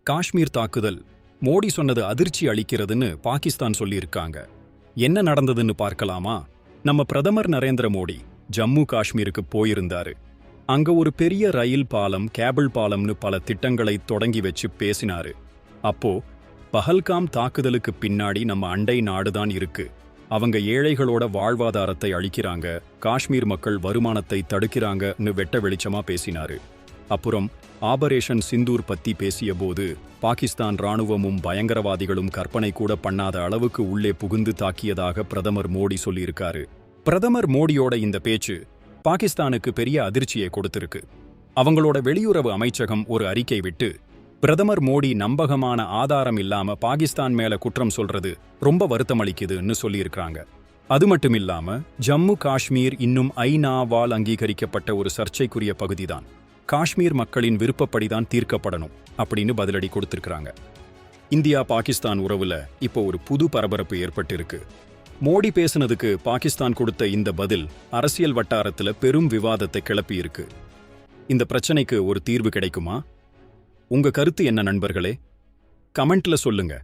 காஷ்மீர் தாக்குதல் மோடி சொன்னது அதிர்ச்சி அளிக்கிறதுன்னு பாகிஸ்தான் சொல்லியிருக்காங்க. என்ன நடந்ததுன்னு பார்க்கலாமா? நம்ம பிரதமர் நரேந்திர மோடி ஜம்மு காஷ்மீருக்கு போயிருந்தாரு. அங்க ஒரு பெரிய ரயில் பாலம், கேபிள் பாலம்னு பல திட்டங்களை தொடங்கி வச்சு பேசினாரு. அப்போ பஹல்காம் தாக்குதலுக்கு பின்னாடி நம்ம அண்டை நாடுதான் இருக்கு, அவங்க ஏழைகளோட வாழ்வாதாரத்தை அழிக்கிறாங்க, காஷ்மீர் மக்கள் வருமானத்தை தடுக்கிறாங்கன்னு வெட்ட வெளிச்சமா பேசினாரு. அப்புறம் ஆபரேஷன் சிந்தூர் பத்தி பேசிய போது பாகிஸ்தான் ராணுவமும் பயங்கரவாதிகளும் கற்பனை கூட பண்ணாத அளவுக்கு உள்ளே புகுந்து தாக்கியதாக பிரதமர் மோடி சொல்லியிருக்காரு. பிரதமர் மோடியோட இந்த பேச்சு பாகிஸ்தானுக்கு பெரிய அதிர்ச்சியை கொடுத்திருக்கு. அவங்களோட வெளியுறவு அமைச்சகம் ஒரு அறிக்கை விட்டு, பிரதமர் மோடி நம்பகமான ஆதாரம் இல்லாம பாகிஸ்தான் மேல குற்றம் சொல்றது ரொம்ப வருத்தமளிக்குதுன்னு சொல்லியிருக்காங்க. அது மட்டும் இல்லாம ஜம்மு காஷ்மீர் இன்னும் ஐநாவால் அங்கீகரிக்கப்பட்ட ஒரு சர்ச்சைக்குரிய பகுதிதான், காஷ்மீர் மக்களின் விருப்பப்படிதான் தீர்க்கப்படணும் அப்படின்னு பதிலடி கொடுத்திருக்காங்க. இந்தியா பாகிஸ்தான் உறவுல இப்போ ஒரு புது பரபரப்பு ஏற்பட்டிருக்கு. மோடி பேசுனதுக்கு பாகிஸ்தான் கொடுத்த இந்த பதில் அரசியல் வட்டாரத்துல பெரும் விவாதத்தை கிளப்பியிருக்கு. இந்த பிரச்சனைக்கு ஒரு தீர்வு கிடைக்குமா? உங்க கருத்து என்ன நண்பர்களே? கமெண்ட்ல சொல்லுங்க.